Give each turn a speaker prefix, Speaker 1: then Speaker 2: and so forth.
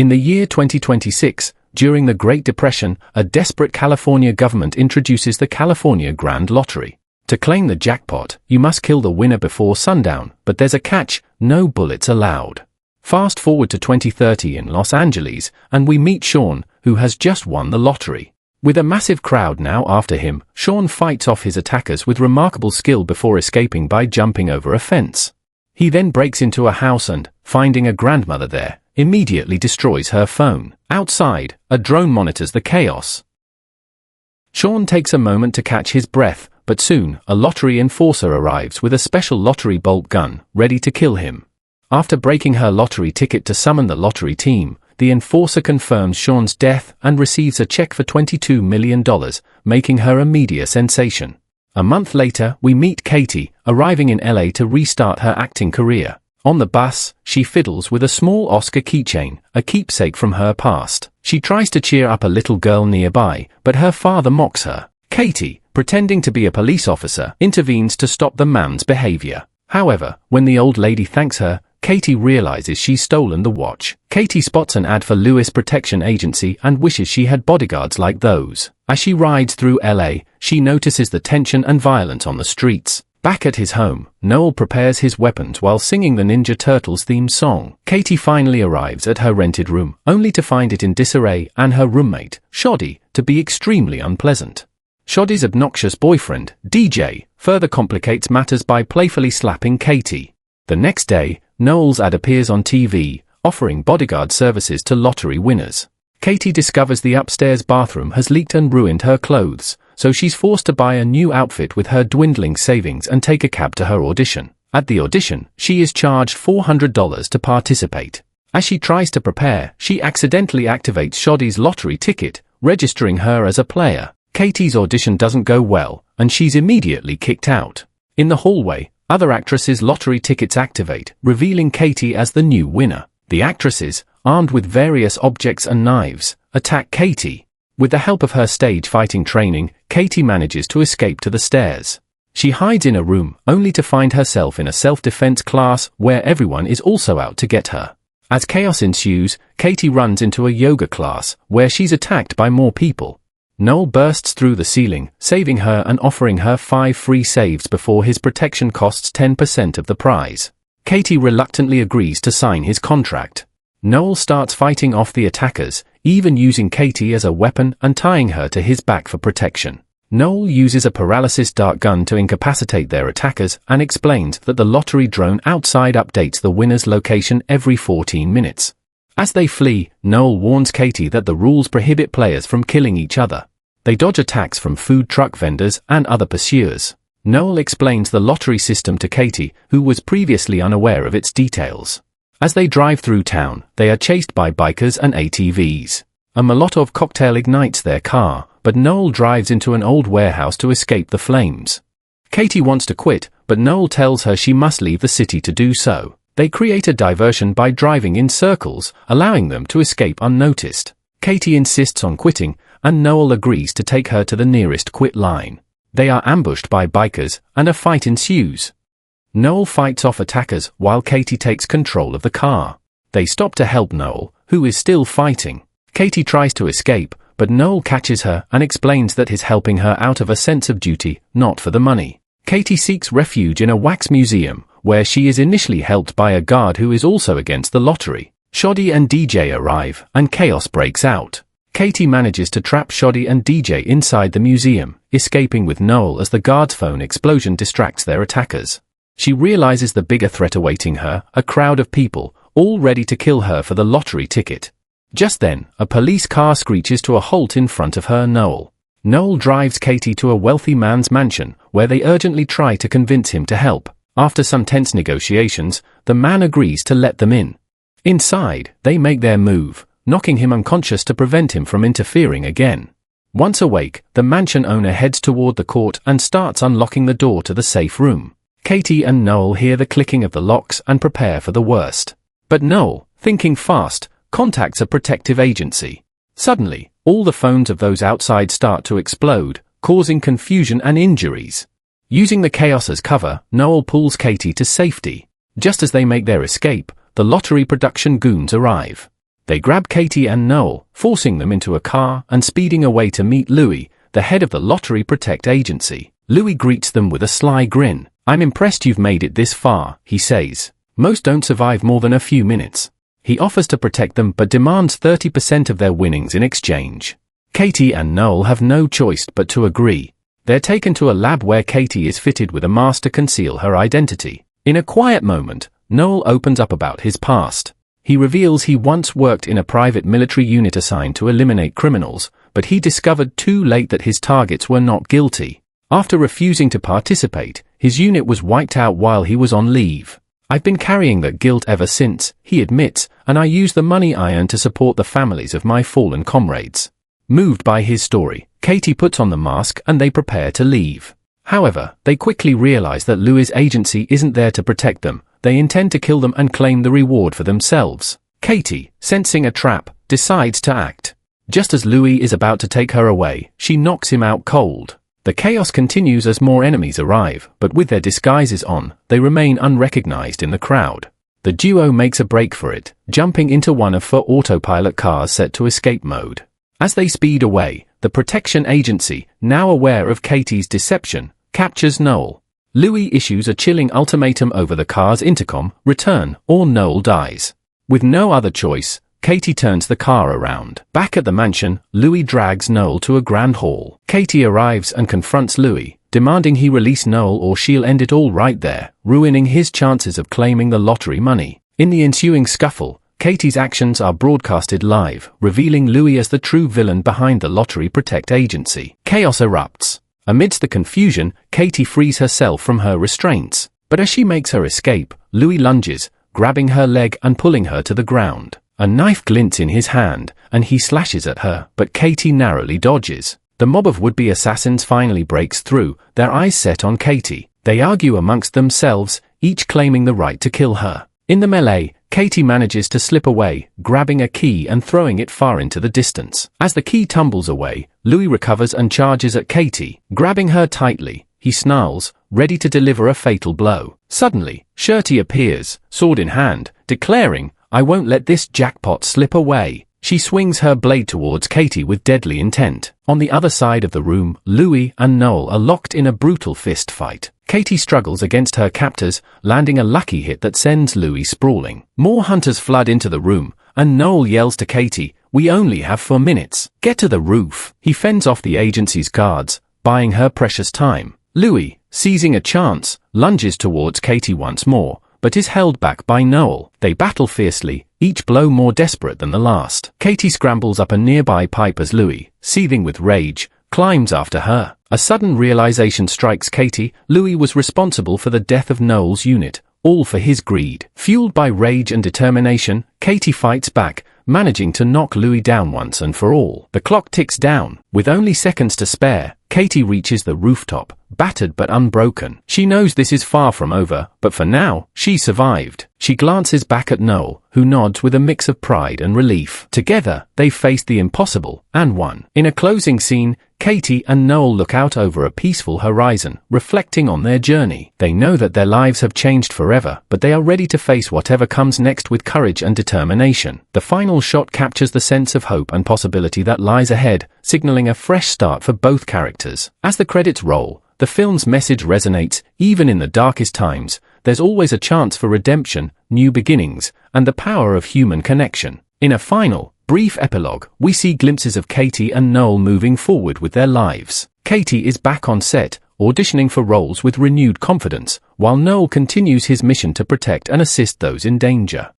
Speaker 1: In the year 2026, during the Great Depression, a desperate California government introduces the California Grand Lottery. To claim the jackpot, you must kill the winner before sundown, but there's a catch: no bullets allowed. Fast forward to 2030 in Los Angeles, and we meet Sean, who has just won the lottery. With a massive crowd now after him, Sean fights off his attackers with remarkable skill before escaping by jumping over a fence. He then breaks into a house and, finding a grandmother there, immediately destroys her phone. Outside, a drone monitors the chaos. Sean takes a moment to catch his breath, but soon, a lottery enforcer arrives with a special lottery bolt gun, ready to kill him. After breaking her lottery ticket to summon the lottery team, the enforcer confirms Sean's death and receives a check for $22 million, making her a media sensation. A month later, we meet Katie, arriving in LA to restart her acting career. On the bus, she fiddles with a small Oscar keychain, a keepsake from her past. She tries to cheer up a little girl nearby, but her father mocks her. Katie, pretending to be a police officer, intervenes to stop the man's behavior. However, when the old lady thanks her, Katie realizes she's stolen the watch. Katie spots an ad for Lewis Protection Agency and wishes she had bodyguards like those. As she rides through LA, she notices the tension and violence on the streets. Back at his home, Noel prepares his weapons while singing the Ninja Turtles theme song. Katie finally arrives at her rented room, only to find it in disarray and her roommate, Shoddy, to be extremely unpleasant. Shoddy's obnoxious boyfriend, DJ, further complicates matters by playfully slapping Katie. The next day, Noel's ad appears on TV, offering bodyguard services to lottery winners. Katie discovers the upstairs bathroom has leaked and ruined her clothes, so she's forced to buy a new outfit with her dwindling savings and take a cab to her audition. At the audition, she is charged $400 to participate. As she tries to prepare, she accidentally activates Shoddy's lottery ticket, registering her as a player. Katie's audition doesn't go well, and she's immediately kicked out. In the hallway, other actresses' lottery tickets activate, revealing Katie as the new winner. The actresses, armed with various objects and knives, attack Katie. With the help of her stage fighting training, Katie manages to escape to the stairs. She hides in a room, only to find herself in a self-defense class where everyone is also out to get her. As chaos ensues, Katie runs into a yoga class, where she's attacked by more people. Noel bursts through the ceiling, saving her and offering her 5 free saves before his protection costs 10% of the prize. Katie reluctantly agrees to sign his contract. Noel starts fighting off the attackers, even using Katie as a weapon and tying her to his back for protection. Noel uses a paralysis dart gun to incapacitate their attackers and explains that the lottery drone outside updates the winner's location every 14 minutes. As they flee, Noel warns Katie that the rules prohibit players from killing each other. They dodge attacks from food truck vendors and other pursuers. Noel explains the lottery system to Katie, who was previously unaware of its details. As they drive through town, they are chased by bikers and ATVs. A Molotov cocktail ignites their car, but Noel drives into an old warehouse to escape the flames. Katie wants to quit, but Noel tells her she must leave the city to do so. They create a diversion by driving in circles, allowing them to escape unnoticed. Katie insists on quitting, and Noel agrees to take her to the nearest quit line. They are ambushed by bikers, and a fight ensues. Noel fights off attackers while Katie takes control of the car. They stop to help Noel, who is still fighting. Katie tries to escape, but Noel catches her and explains that he's helping her out of a sense of duty, not for the money. Katie seeks refuge in a wax museum, where she is initially helped by a guard who is also against the lottery. Shoddy and DJ arrive, and chaos breaks out. Katie manages to trap Shoddy and DJ inside the museum, escaping with Noel as the guard's phone explosion distracts their attackers. She realizes the bigger threat awaiting her, a crowd of people, all ready to kill her for the lottery ticket. Just then, a police car screeches to a halt in front of her Noel. Noel drives Katie to a wealthy man's mansion, where they urgently try to convince him to help. After some tense negotiations, the man agrees to let them in. Inside, they make their move, knocking him unconscious to prevent him from interfering again. Once awake, the mansion owner heads toward the court and starts unlocking the door to the safe room. Katie and Noel hear the clicking of the locks and prepare for the worst. But Noel, thinking fast, contacts a protective agency. Suddenly, all the phones of those outside start to explode, causing confusion and injuries. Using the chaos as cover, Noel pulls Katie to safety. Just as they make their escape, the lottery production goons arrive. They grab Katie and Noel, forcing them into a car and speeding away to meet Louis, the head of the Lottery Protect Agency. Louis greets them with a sly grin. "I'm impressed you've made it this far," he says. "Most don't survive more than a few minutes." He offers to protect them but demands 30% of their winnings in exchange. Katie and Noel have no choice but to agree. They're taken to a lab where Katie is fitted with a mask to conceal her identity. In a quiet moment, Noel opens up about his past. He reveals he once worked in a private military unit assigned to eliminate criminals, but he discovered too late that his targets were not guilty. After refusing to participate, his unit was wiped out while he was on leave. "I've been carrying that guilt ever since," he admits, "and I use the money I earn to support the families of my fallen comrades." Moved by his story, Katie puts on the mask and they prepare to leave. However, they quickly realize that Louis' agency isn't there to protect them. They intend to kill them and claim the reward for themselves. Katie, sensing a trap, decides to act. Just as Louis is about to take her away, she knocks him out cold. The chaos continues as more enemies arrive, but with their disguises on, they remain unrecognized in the crowd. The duo makes a break for it, jumping into one of four autopilot cars set to escape mode. As they speed away, the protection agency, now aware of Katie's deception, captures Noel. Louis issues a chilling ultimatum over the car's intercom: return, or Noel dies. With no other choice, Katie turns the car around. Back at the mansion, Louis drags Noel to a grand hall. Katie arrives and confronts Louis, demanding he release Noel or she'll end it all right there, ruining his chances of claiming the lottery money. In the ensuing scuffle, Katie's actions are broadcasted live, revealing Louis as the true villain behind the Lottery Protect Agency. Chaos erupts. Amidst the confusion, Katie frees herself from her restraints. But as she makes her escape, Louis lunges, grabbing her leg and pulling her to the ground. A knife glints in his hand, and he slashes at her, but Katie narrowly dodges. The mob of would-be assassins finally breaks through, their eyes set on Katie. They argue amongst themselves, each claiming the right to kill her. In the melee, Katie manages to slip away, grabbing a key and throwing it far into the distance. As the key tumbles away, Louis recovers and charges at Katie. Grabbing her tightly, he snarls, ready to deliver a fatal blow. Suddenly, Shirty appears, sword in hand, declaring, "I won't let this jackpot slip away." She swings her blade towards Katie with deadly intent. On the other side of the room, Louis and Noel are locked in a brutal fist fight. Katie struggles against her captors, landing a lucky hit that sends Louis sprawling. More hunters flood into the room, and Noel yells to Katie, "We only have 4 minutes. Get to the roof." He fends off the agency's guards, buying her precious time. Louis, seizing a chance, lunges towards Katie once more, but is held back by Noel. They battle fiercely, each blow more desperate than the last. Katie scrambles up a nearby pipe as Louis, seething with rage, climbs after her. A sudden realization strikes Katie: Louis was responsible for the death of Noel's unit, all for his greed. Fueled by rage and determination, Katie fights back, managing to knock Louis down once and for all. The clock ticks down. With only seconds to spare, Katie reaches the rooftop, battered but unbroken. She knows this is far from over, but for now, she survived. She glances back at Noel, who nods with a mix of pride and relief. Together, they faced the impossible, and won. In a closing scene, Katie and Noel look out over a peaceful horizon, reflecting on their journey. They know that their lives have changed forever, but they are ready to face whatever comes next with courage and determination. The final shot captures the sense of hope and possibility that lies ahead, signaling a fresh start for both characters. As the credits roll, the film's message resonates: even in the darkest times, there's always a chance for redemption, new beginnings, and the power of human connection. In a final, brief epilogue, we see glimpses of Katie and Noel moving forward with their lives. Katie is back on set, auditioning for roles with renewed confidence, while Noel continues his mission to protect and assist those in danger.